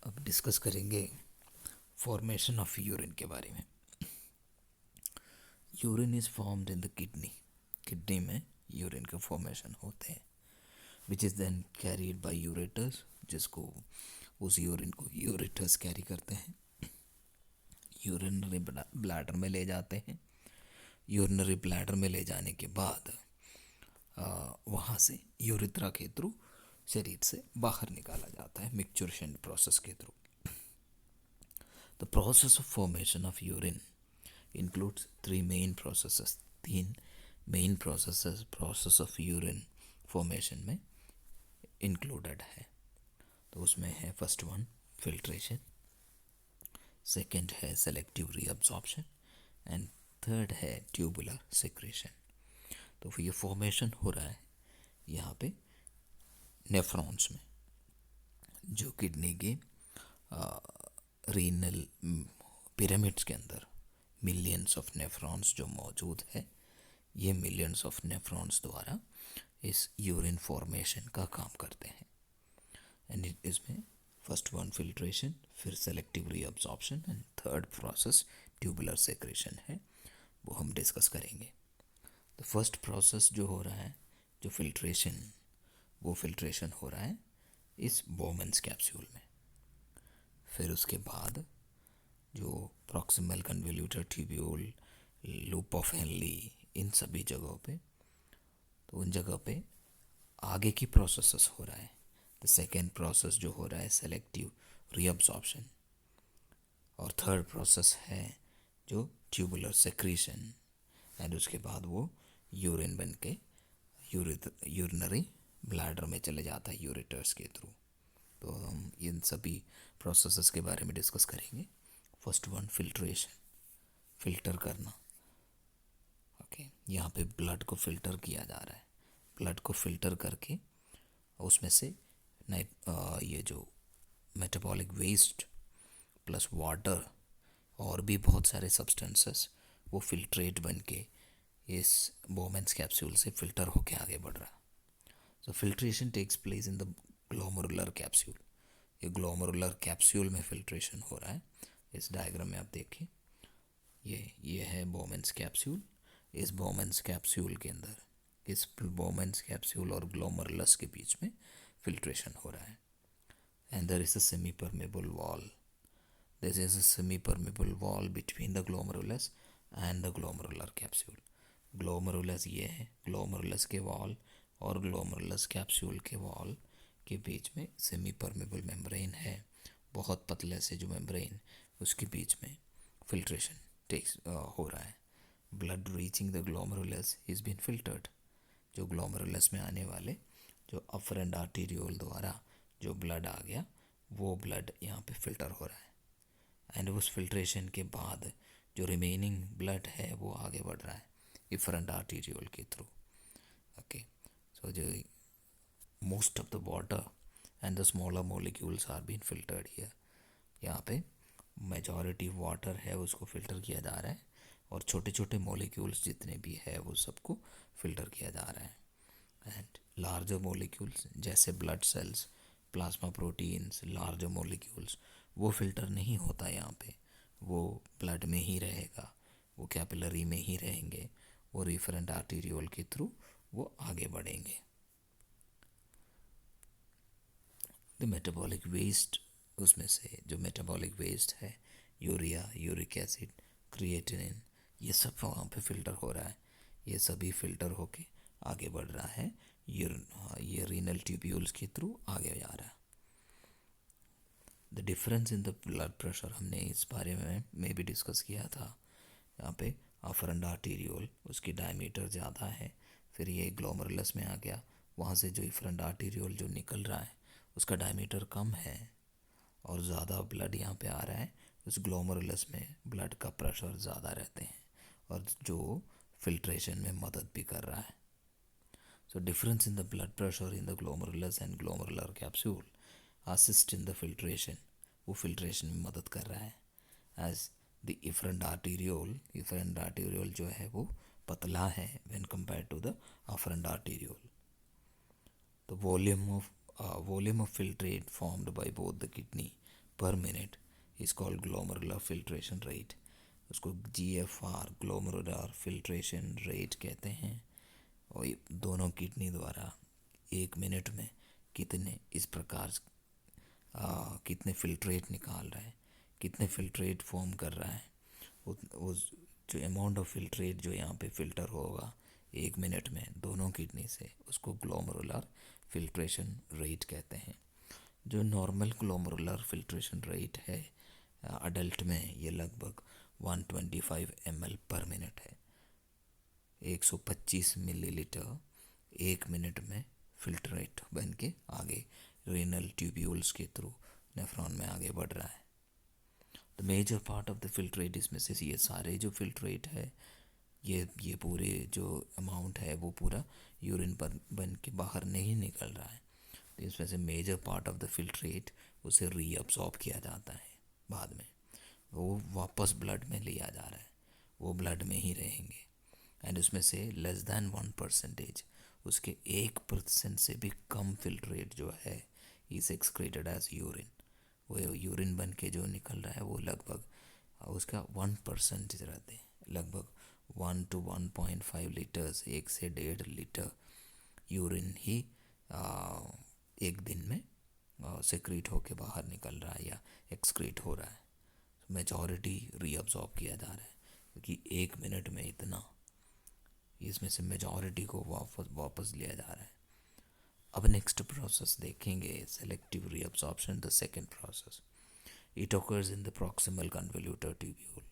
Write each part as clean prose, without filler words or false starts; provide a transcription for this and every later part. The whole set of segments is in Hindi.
अब डिस्कस करेंगे फॉर्मेशन ऑफ यूरिन के बारे में। Urine is formed in the kidney. Kidney में यूरिन का फॉर्मेशन होते हैं which is then carried by ureters, जिसको उस यूरिन को यूरेटर्स कैरी करते हैं, यूरिनरी ब्लैडर में ले जाते हैं। यूरिनरी ब्लैडर में ले जाने के बाद वहाँ से यूरिथ्रा के थ्रू शरीर से बाहर निकाला जाता है मिक्सचरेशन प्रोसेस के through. The process of formation of urine includes three main processes। तीन main process of urine formation में इंक्लूडेड है। तो उसमें है फर्स्ट वन फिल्ट्रेशन, सेकंड है सेलेक्टिव रीअब्जॉर्प्शन एंड थर्ड है ट्यूबुलर सेक्रेशन। तो ये फॉर्मेशन हो रहा है यहाँ पे नेफ्रॉन्स में, जो किडनी के रीनल पिरामिड्स के अंदर मिलियंस ऑफ नेफ्रॉन्स जो मौजूद है, ये मिलियंस ऑफ नेफ्रॉन्स द्वारा इस यूरिन फॉर्मेशन का काम करते हैं। एंड इसमें फर्स्ट वन फिल्ट्रेशन, फिर selective reabsorption and third process tubular secretion है, वो हम डिस्कस करेंगे। तो फर्स्ट प्रोसेस जो हो रहा है, जो फिल्ट्रेशन, वो फिल्ट्रेशन हो रहा है इस बोमेंस कैप्सूल में। फिर उसके बाद जो proximal convoluted tubule, loop of Henle, इन सभी जगहों पे, तो उन जगह पे आगे की प्रोसेसेस हो रहा है। द सेकेंड प्रोसेस जो हो रहा है सेलेक्टिव रीअब्जॉर्प्शन, और थर्ड प्रोसेस है जो ट्यूबुलर सेक्रीशन, एंड उसके बाद वो यूरिन बन के यूरिनरी ब्लैडर में चले जाता है यूरेटर्स के थ्रू। तो हम इन सभी प्रोसेसेस के बारे में डिस्कस करेंगे। फर्स्ट वन फिल्ट्रेशन, फिल्टर करना। ओके, यहाँ पे ब्लड को फिल्टर किया जा रहा है। ब्लड को फिल्टर करके उसमें से ये जो मेटाबॉलिक वेस्ट प्लस वाटर और भी बहुत सारे सब्सटेंसेस, वो फिल्ट्रेट बन के इस बोमेंस कैप्सूल से फिल्टर होके आगे बढ़ रहा है। So filtration takes place in the glomerular capsule. ये ग्लोमेरुलर कैप्सूल में फिल्ट्रेशन हो रहा है। इस डायग्राम में आप देखिए, ये है बोमेंस कैप्सूल। इस बोमेंस कैप्सूल के अंदर, इस बोमेंस कैप्सूल और ग्लोमेरुलस के बीच में फिल्ट्रेशन हो रहा है। And there is a semi permeable wall. This is a semi permeable wall between the glomerulus and the glomerular capsule. Glomerulus ये है, ग्लोमेरुलस के वॉल और ग्लोमेरुलस कैप्सूल के वॉल के बीच में सेमी परमेबल मेम्ब्रेन है, बहुत पतले से जो मेम्ब्रेन, उसके बीच में फिल्ट्रेशन टेक्स हो रहा है। Blood reaching the glomerulus is been filtered. जो ग्लोमेरुलस में आने वाले जो अफरेंट आर्टीरियोल द्वारा जो ब्लड आ गया, वो ब्लड यहाँ पे फिल्टर हो रहा है। एंड उस फिल्ट्रेशन के बाद जो रिमेनिंग ब्लड है वो आगे बढ़ रहा है इफरेंट आर्टीरियोल के थ्रू। ओके, सो जो most of the water and the smaller molecules are been filtered here. यहाँ पे मेजॉरिटी वाटर है उसको फिल्टर किया जा रहा है, और छोटे छोटे मॉलिक्यूल्स जितने भी है वो सबको फिल्टर किया जा रहा है। एंड लार्जर मॉलिक्यूल्स जैसे blood cells, plasma proteins, larger molecules, वो फिल्टर नहीं होता यहाँ पे, वो ब्लड में ही रहेगा, वो कैपिलरी में ही रहेंगे, वो रिफरेंट आर्टीरियोल के थ्रू वो आगे बढ़ेंगे। द मेटाबॉलिक वेस्ट, उसमें से जो मेटाबॉलिक वेस्ट है, यूरिया, यूरिक एसिड, क्रिएटिनिन, ये सब वहाँ पे फिल्टर हो रहा है। ये सभी फिल्टर होके आगे बढ़ रहा है, ये रीनल ट्यूब्यूल्स के थ्रू आगे जा रहा है। The difference in the blood pressure, हमने इस बारे में भी डिस्कस किया था। यहाँ पे अफरेंट आर्टीरियोल, उसकी डायमीटर ज़्यादा है, फिर ये ग्लोमेरुलस में आ गया, वहाँ से जो इफरेंट आर्टीरियोल जो निकल रहा है उसका डायमीटर कम है और ज़्यादा ब्लड यहाँ पे आ रहा है। उस ग्लोमेरुलस में ब्लड का प्रेशर ज़्यादा रहते हैं और जो फिल्ट्रेशन में मदद भी कर रहा है। So difference in the blood pressure in the glomerulus and glomerular capsule assist in the filtration, वो फिल्ट्रेशन में मदद कर रहा है। एज द इफरेंट आर्टीरियोल जो है वो पतला है when compare to the afferent arteriole. The volume of filtrate formed by both the kidney per minute is called glomerular filtration rate. उसको GFR ग्लोमेरुलर फिल्ट्रेशन रेट कहते हैं। और ये दोनों किडनी द्वारा 1 मिनट में कितने इस प्रकार कितने फिल्ट्रेट निकाल रहा है, कितने फिल्ट्रेट फॉर्म कर रहा है, उस जो अमाउंट ऑफ फिल्ट्रेट जो यहाँ पे फिल्टर होगा 1 मिनट में दोनों किडनी से, उसको ग्लोमेरुलर फिल्ट्रेशन रेट कहते हैं। जो नॉर्मल ग्लोमेरुलर फिल्ट्रेशन रेट है अडल्ट में, ये लगभग 125 ml पर मिनट है। 125 मिलीलीटर 1 मिनट में फिल्ट्रेट बन के आगे रेनल ट्यूब्यूल्स के थ्रू नेफ्रॉन में आगे बढ़ रहा है। The major part of the filtrate, इसमें से ये सारे जो फिल्ट्रेट है, ये पूरे जो अमाउंट है वो पूरा यूरिन पर बन के बाहर नहीं निकल रहा है। तो इसमें से major part of the filtrate उसे रीअब्सॉर्ब किया जाता है बाद में, वो वापस ब्लड में लिया जा रहा है, वो ब्लड में ही रहेंगे। एंड उसमें से लेस दैन 1%, उसके 1% से भी कम फिल्ट्रेट जो है इज एक्सक्रीटेड एज यूरिन। वो यूरिन बन के जो निकल रहा है वो लगभग उसका 1% रहते हैं, लगभग 1 to 1.5 लीटर्स, 1 से 1.5 लीटर यूरिन ही एक दिन में सेक्रीट होके बाहर निकल रहा है या एक्सक्रीट हो रहा है। मेजॉरिटी रीअब्सॉर्ब किया जा रहा है क्योंकि 1 मिनट में इतना, इसमें से मेजॉरिटी को वापस लिया जा रहा है। अब नेक्स्ट प्रोसेस देखेंगे, selective reabsorption, the second process. It occurs in the proximal convoluted tubule,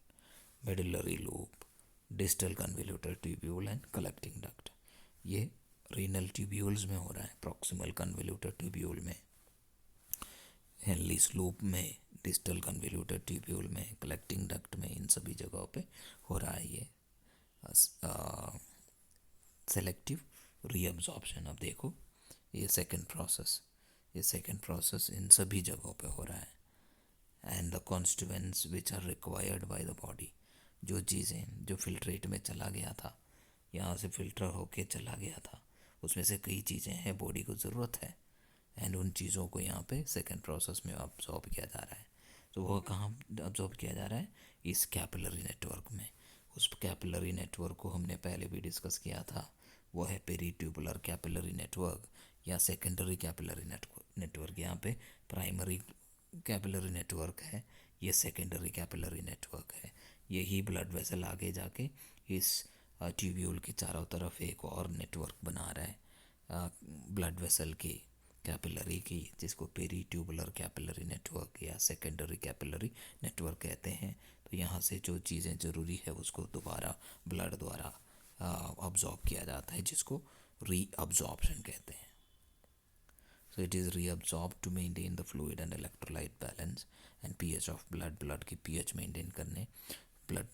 medullary loop, distal convoluted tubule and collecting duct. ये रीनल ट्यूब्यूल्स में हो रहा है, प्रॉक्सिमल कन्वोल्यूटर ट्यूब्यूल में, हेनलीस लूप में, डिस्टल कन्वोल्यूटर ट्यूब्यूल में, कलेक्टिंग डक्ट में, इन सभी जगहों पे हो रहा है ये सेलेक्टिव रीअब्सॉर्प्शन। अब देखो ये सेकंड प्रोसेस इन सभी जगहों पे हो रहा है। And the constituents which are required by the body, जो चीज़ें जो फिल्ट्रेट में चला गया था, यहाँ से फिल्टर होके चला गया था, उसमें से कई चीज़ें हैं बॉडी को ज़रूरत है, एंड उन चीज़ों को यहाँ पे सेकंड प्रोसेस में अब्जॉर्ब किया जा रहा है। तो वो कहाँ अब्जॉर्ब किया जा रहा है? इस कैपिलरी नेटवर्क में। उस कैपिलरी नेटवर्क को हमने पहले भी डिस्कस किया था, वो है पेरीट्यूबुलर कैपिलरी नेटवर्क या सेकेंडरी कैपिलरी नेटवर्क। यहाँ पे प्राइमरी कैपिलरी नेटवर्क है, ये सेकेंडरी कैपिलरी नेटवर्क है। यही ब्लड वेसल आगे जाके इस ट्यूब्यूल के चारों तरफ एक और नेटवर्क बना रहा है ब्लड वेसल की, कैपिलरी की, जिसको पेरीट्यूबुलर कैपिलरी नेटवर्क या सेकेंडरी कैपिलरी नेटवर्क कहते हैं। तो यहाँ से जो चीज़ें ज़रूरी है उसको दोबारा ब्लड द्वारा अब्जॉर्ब किया जाता है, जिसको रीअब्जॉर्प्शन कहते हैं। So it is reabsorbed to maintain the fluid and electrolyte balance and pH of blood. Blood की pH मेंटेन करने, ब्लड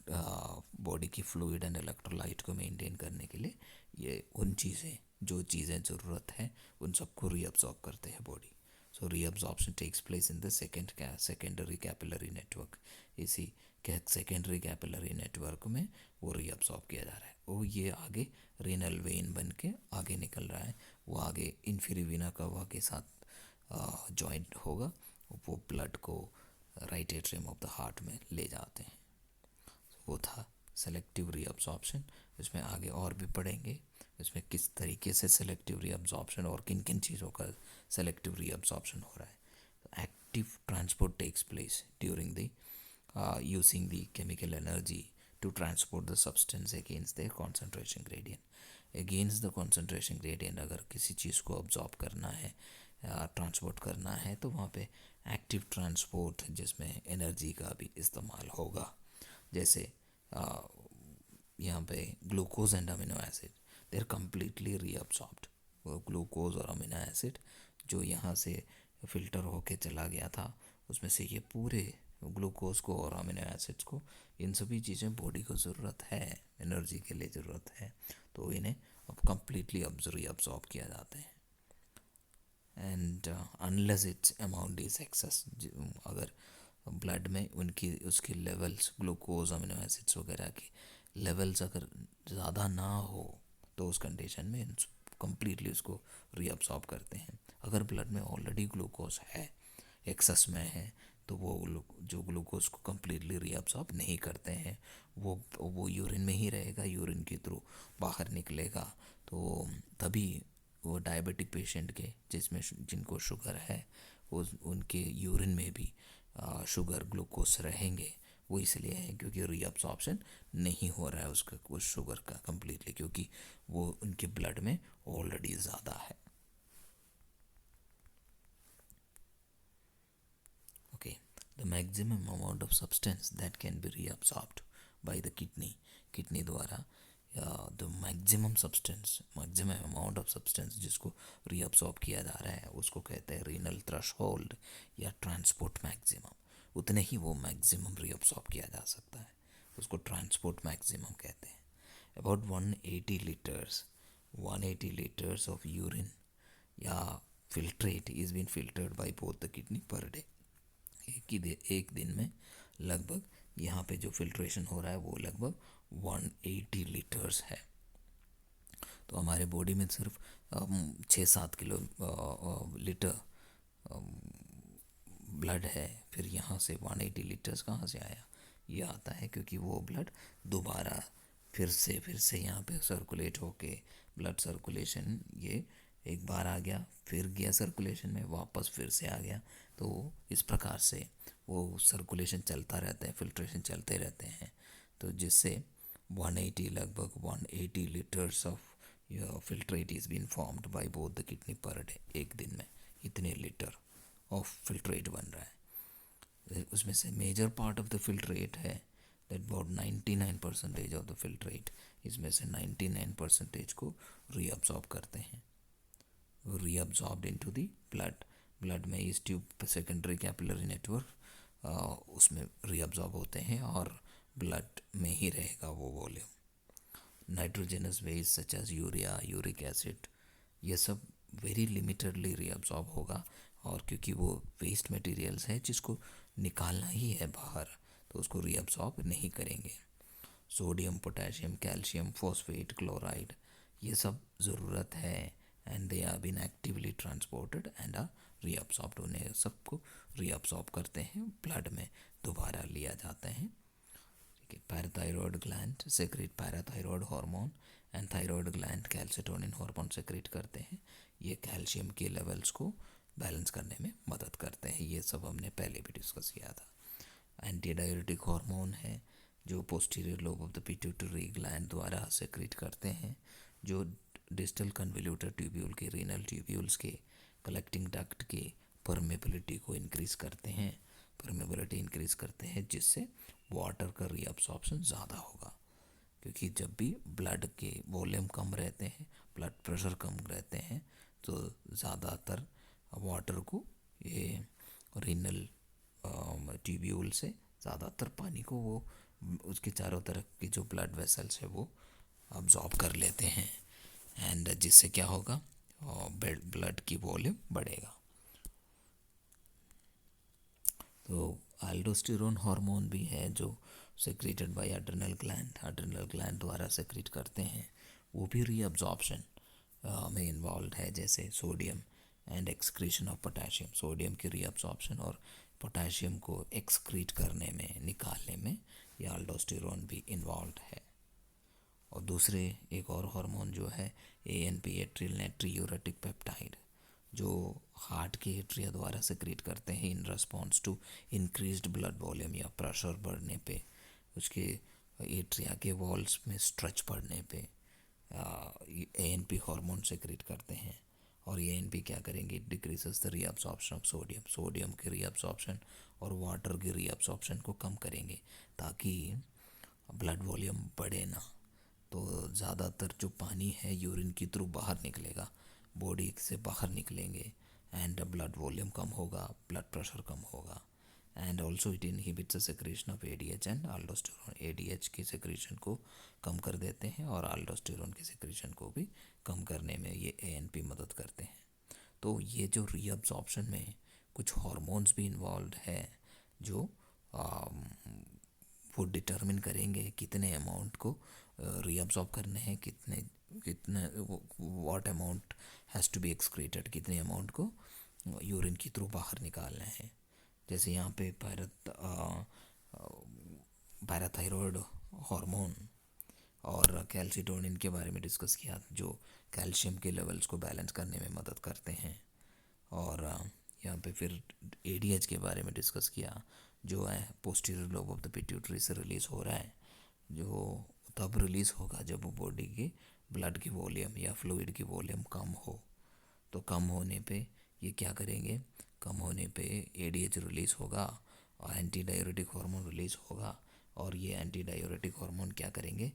बॉडी की फ्लूइड एंड इलेक्ट्रोलाइट को मेंटेन करने के लिए ये उन चीज़ें जो चीज़ें ज़रूरत है उन सबको रीअब्सॉर्ब करते हैं body. So reabsorption takes place in the secondary capillary network. इसी सेकेंडरी कैपिलरी नेटवर्क में वो रीअब्सॉर्ब किया जा रहा है। वो ये आगे रेनल वेन बन के आगे निकल रहा है, वो आगे इंफीरियर वीना कवा के साथ जॉइंट होगा, वो ब्लड को right atrium of the heart में ले जाते हैं। वो था सेलेक्टिव रीअब्सॉर्प्शन। इसमें आगे और भी पढ़ेंगे इसमें किस तरीके से सेलेक्टिव रीअब्सॉर्प्शन और किन किन चीज़ों का सेलेक्टिव रीअब्सॉर्प्शन हो रहा है। Active transport takes place during the using the chemical energy to transport the substance against their concentration gradient. Against the concentration gradient अगर किसी चीज़ को absorb करना है या ट्रांसपोर्ट करना है तो वहाँ पे एक्टिव ट्रांसपोर्ट जिसमें एनर्जी का भी इस्तेमाल होगा। जैसे यहाँ पे glucose and amino acid, they are completely reabsorbed. वो ग्लूकोज और अमीनो एसिड जो यहाँ से फिल्टर होके चला गया था, उसमें से ये पूरे ग्लूकोज को और अमीनो एसिड्स को, इन सभी चीज़ें बॉडी को ज़रूरत है, एनर्जी के लिए ज़रूरत है, तो इन्हें अब कम्प्लीटली रीअब्सॉर्ब किया जाते हैं। And unless its amount is excess, अगर ब्लड में उनकी उसकी लेवल्स ग्लूकोज अमीनो एसिड्स वगैरह की लेवल्स अगर ज़्यादा ना हो तो उस कंडीशन में कम्प्लीटली उसको रीअब्सॉर्ब करते हैं। अगर ब्लड में ऑलरेडी ग्लूकोज है, एक्सेस में है, तो जो ग्लूकोज को कम्प्लीटली रीअब्सॉर्ब नहीं करते हैं, वो यूरिन में ही रहेगा, यूरिन के थ्रू बाहर निकलेगा। तो तभी वो डायबिटिक पेशेंट के जिनको शुगर है, वो उनके यूरिन में भी शुगर ग्लूकोज रहेंगे। वो इसलिए है क्योंकि रीअब्सॉर्प्शन नहीं हो रहा है उसका उस शुगर का कम्प्लीटली, क्योंकि वो उनके ब्लड में ऑलरेडी ज़्यादा है। Okay, the maximum amount of substance that can be reabsorbed by the kidney द्वारा the maximum amount of substance जिसको रीअब्सॉर्ब किया जा रहा है उसको कहते हैं रीनल थ्रेशोल्ड या ट्रांसपोर्ट मैक्सिमम। उतने ही वो मैक्सिमम रीअब्सॉर्ब किया जा सकता है, उसको ट्रांसपोर्ट मैक्सिमम कहते हैं। अबाउट 180 लीटर्स ऑफ यूरिन या filtrate is been filtered by both the kidney per day. एक दिन में लगभग यहाँ पे जो फिल्ट्रेशन हो रहा है वो लगभग 180 लीटर्स है। तो हमारे बॉडी में सिर्फ 6-7 लीटर ब्लड है, फिर यहाँ से 180 लीटर्स कहाँ से आया? ये आता है क्योंकि वो ब्लड दोबारा फिर से यहाँ पे सर्कुलेट होके ब्लड सर्कुलेशन ये एक बार आ गया, फिर गया सर्कुलेशन में, वापस फिर से आ गया। तो इस प्रकार से वो सर्कुलेशन चलता रहता है, फिल्ट्रेशन चलते रहते हैं। तो जिससे 180 लगभग 180 litres of filtrate is been formed by both the kidney per day. एक दिन में इतने लीटर ऑफ फिल्ट्रेट बन रहा है। उसमें से major part of the filtrate है that about 99% of the filtrate, इसमें से 99% को रीअब्सॉर्ब करते हैं, रीअब्सॉर्ब्ड इनटू द ब्लड में इस ट्यूब सेकेंडरी कैपिलरी नेटवर्क उसमें रीअब्सॉर्ब होते हैं और ब्लड में ही रहेगा वो volume. Nitrogenous waste such as urea, uric acid, ये सब वेरी लिमिटेडली रीअब्सॉर्ब होगा। और क्योंकि वो वेस्ट मटेरियल्स है जिसको निकालना ही है बाहर, तो उसको रीअब्सॉर्ब नहीं करेंगे। Sodium, potassium, calcium, phosphate, chloride, ये सब ज़रूरत है and they are been actively transported and are reabsorbed. उन्हें सबको रीअब्सॉर्ब करते हैं, ब्लड में दोबारा लिया जाता है। Parathyroid gland secrete parathyroid hormone and thyroid gland calcitonin hormone secrete करते हैं। ये कैल्शियम के लेवल्स को बैलेंस करने में मदद करते हैं। ये सब हमने पहले भी डिस्कस किया था। एंटी डायरेटिक हार्मोन है जो posterior lobe of the pituitary gland द्वारा सेक्रेट करते हैं, जो डिस्टल कन्वोल्यूटर ट्यूब्यूल के रीनल ट्यूब्यूल्स के कलेक्टिंग डक्ट के परमेबिलिटी को इंक्रीज करते हैं, परमेबिलिटी इंक्रीज करते हैं, जिससे वाटर का रीअब्सॉर्प्शन ज़्यादा होगा। क्योंकि जब भी ब्लड के वॉल्यूम कम रहते हैं, ब्लड प्रेशर कम रहते हैं, तो ज़्यादातर वाटर को ये रीनल ट्यूब्यूल से ज़्यादातर पानी को वो उसके चारों तरफ की जो ब्लड वेसल्स है वो अब्जॉर्ब कर लेते हैं, एंड जिससे क्या होगा, ब्लड की वॉल्यूम बढ़ेगा। तो अल्डोस्टेरोन हार्मोन भी है जो सेक्रेटेड बाय एड्रिनल ग्लैंड द्वारा सेक्रेट करते हैं, वो भी रीअब्जॉर्प्शन में इन्वॉल्व है, जैसे sodium and excretion of potassium. Sodium की रीअब्जॉर्प्शन और पोटेशियम को एक्सक्रीट करने में, निकालने में ये अल्डोस्टेरोन भी इन्वॉल्व है। और दूसरे एक और हार्मोन जो है ANP एट्रिल नाइट्रियूरेटिक पेप्टाइड, जो हार्ट के एट्रिया द्वारा सेक्रेट करते हैं in response to increased blood volume या प्रेशर बढ़ने पे, उसके एट्रिया के वॉल्स में स्ट्रेच बढ़ने पे ANP हार्मोन सेक्रेट करते हैं। और ANP क्या करेंगे, decreases the reabsorption of sodium के रीअब्सॉर्प्शन और वाटर के रीअब्सॉर्प्शन को कम करेंगे, ताकि ब्लड वॉल्यूम बढ़े ना। तो ज़्यादातर जो पानी है यूरिन के थ्रू बाहर निकलेगा, बॉडी से बाहर निकलेंगे, एंड ब्लड वॉल्यूम कम होगा, ब्लड प्रेशर कम होगा, and also it inhibits the secretion of ADH and अल्डोस्टेरोन। ADH की सेक्रेशन को कम कर देते हैं और अल्डोस्टेरोन की सेक्रेशन को भी कम करने में ये ANP मदद करते हैं। तो ये जो रीअब्सॉर्प्शन में कुछ हार्मोन्स भी इन्वॉल्व है जो वो डिटरमिन करेंगे कितने अमाउंट को रीअब्सॉर्ब करने हैं, कितने what amount has to be excreted, कितने अमाउंट को यूरिन के थ्रू बाहर निकालना है। जैसे यहाँ पे पैराथायरॉयड हार्मोन और कैल्सिटोनिन के बारे में डिस्कस किया, जो कैल्शियम के लेवल्स को बैलेंस करने में मदद करते हैं। और यहाँ पे फिर एडीएच के बारे में डिस्कस किया, जो है posterior lobe of the pituitary से रिलीज़ हो रहा है, जो तब रिलीज़ होगा जब वो बॉडी की ब्लड की वॉल्यूम या फ्लूइड की वॉल्यूम कम हो। तो कम होने पे ये क्या करेंगे, कम होने पे एडीएच रिलीज़ होगा और एंटी डाययूरेटिक हार्मोन रिलीज़ होगा। और ये एंटी डाययूरेटिक हार्मोन क्या करेंगे,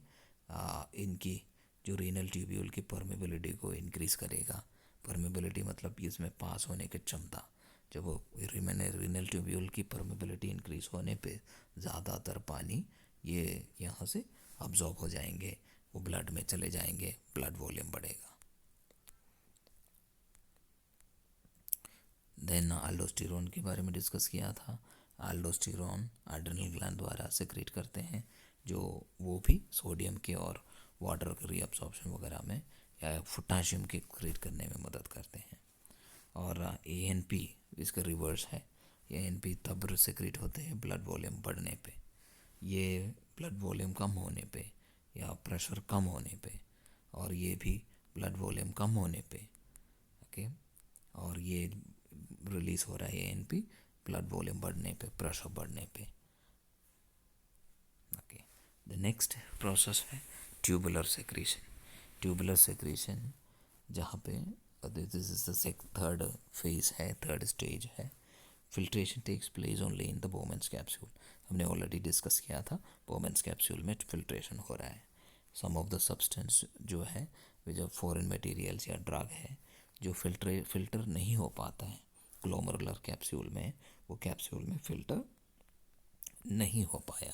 इनकी जो रीनल ट्यूब्यूल की परमेबिलिटी को इंक्रीज़ करेगा। परमेबिलिटी मतलब इसमें पास होने की क्षमता। जब वो रीनल ट्यूब्यूल की परमेबिलिटी इंक्रीज़ होने पे ज़्यादातर पानी ये यहाँ से अब्जॉर्ब हो जाएंगे, वो ब्लड में चले जाएंगे, ब्लड वॉल्यूम बढ़ेगा। देन अल्डोस्टेरोन के बारे में डिस्कस किया था। अल्डोस्टेरोन एड्रिनल ग्लैंड द्वारा सेक्रेट करते हैं, जो वो भी सोडियम के और वाटर के रीअब्सॉर्प्शन वगैरह में या पोटाशियम के क्रिएट करने में मदद करते हैं। और एएनपी इसका रिवर्स है। एएनपी तब सेक्रेट होते हैं ब्लड वॉल्यूम बढ़ने पे, ये ब्लड वॉल्यूम कम होने पे या प्रेशर कम होने पे, और ये भी ब्लड वॉल्यूम कम होने पे। ओके, और ये रिलीज़ हो रहा है एएनपी ब्लड वॉल्यूम बढ़ने पे, प्रेशर बढ़ने पे। ओके, द नेक्स्ट प्रोसेस है ट्यूबुलर सेक्रेशन। ट्यूबुलर सेक्रेशन जहाँ पे this is the third phase है, थर्ड स्टेज है। Filtration takes place only in the Bowman's capsule. हमने ऑलरेडी डिस्कस किया था, बोमेंस कैप्सूल में फिल्ट्रेशन हो रहा है। सम ऑफ द सब्सटेंस जो है, जो फॉरेन मटेरियल्स या ड्रग है, जो फिल्टर नहीं हो पाता है ग्लोमेरुलर कैप्सूल में, वो कैप्सूल में फिल्टर नहीं हो पाया।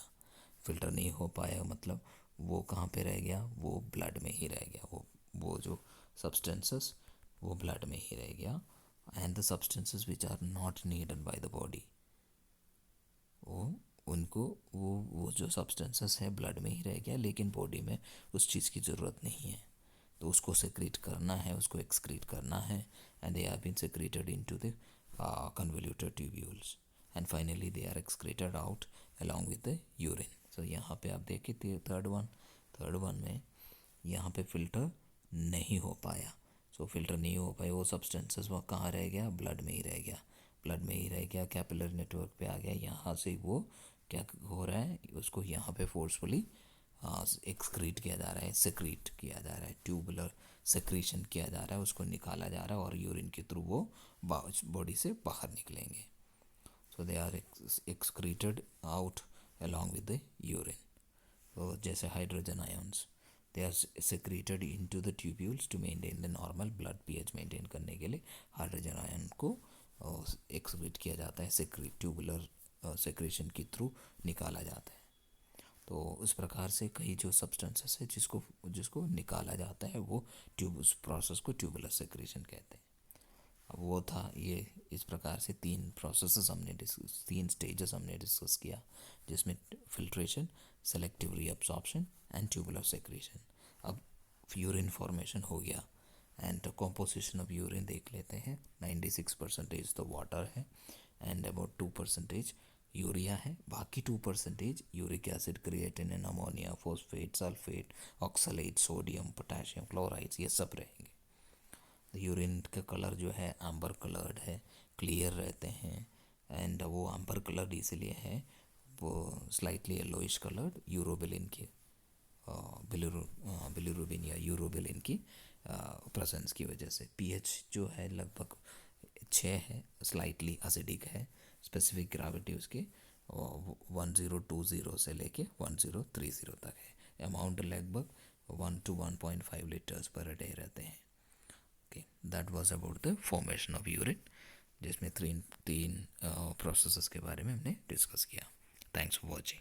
फिल्टर नहीं हो पाया मतलब वो कहाँ पे रह गया, वो ब्लड में ही रह गया। वो जो सब्सटेंसेस वो ब्लड में ही रह गया। And the substances which are not needed by the body, वो उनको वो जो सब्सटेंसेस है ब्लड में ही रह गया, लेकिन बॉडी में उस चीज़ की ज़रूरत नहीं है, तो उसको सेक्रेट करना है, उसको एक्सक्रीट करना है। And they are been secreted into the convoluted tubules and finally they are excreted out along with the urine. So यहाँ पे आप देखिए थर्ड वन में यहाँ पे फिल्टर नहीं हो पाया। सो फिल्टर नहीं हो पाया, वो सब्सटेंसेस वह कहाँ रह गया, ब्लड में ही रह गया। ब्लड में ही रह गया, कैपिलरी नेटवर्क पे आ गया। यहाँ से वो क्या हो रहा है, उसको यहाँ पे फोर्सफुली एक्सक्रीट किया जा रहा है, सेक्रीट किया जा रहा है, ट्यूबुलर सेक्रीशन किया जा रहा है, उसको निकाला जा रहा है और यूरिन के थ्रू वो बॉडी से बाहर निकलेंगे। So they are excreted out along with the urine. तो जैसे hydrogen ions, they are secreted into the tubules to maintain the normal blood pH maintain करने के लिए हाइड्रोजन आयन को एक्सक्रीट किया जाता है, ट्यूबुलर सेक्रेशन के थ्रू निकाला जाता है। तो उस प्रकार से कई जो सब्सटेंसेस है जिसको जिसको निकाला जाता है, वो उस प्रोसेस को ट्यूबुलर सेक्रेशन कहते हैं। अब वो था ये, इस प्रकार से तीन स्टेजेस हमने डिस्कस किया, जिसमें filtration, selective reabsorption and tubular secretion. अब यूरिन फॉर्मेशन हो गया एंड कॉम्पोजिशन ऑफ यूरिन देख लेते हैं। 96% तो वाटर है एंड अबाउट 2% यूरिया है, बाकी 2% uric acid, creatine, ammonia, phosphate, sulphate, oxalate, sodium, potassium, chlorides, ये सब रहेंगे। यूरिन का कलर जो है आम्बर कलर्ड है, क्लियर रहते हैं। एंड वो आम्बर कलर्ड इसलिए है, वो स्लाइटली येलोइश कलर्ड यूरोबिलिन की बिलिरुबिन या यूरोबिलिन की प्रेजेंस की वजह से। पीएच जो है लगभग 6 है, स्लाइटली एसिडिक है। स्पेसिफिक ग्रेविटी उसके 1020 से लेके 1030 तक है। अमाउंट लगभग 1 to 1.5 लीटर्स पर डे रहते हैं। Okay, that was about the formation of urine, जिसमें तीन प्रोसेसेस के बारे में हमने डिस्कस किया। Thanks for watching.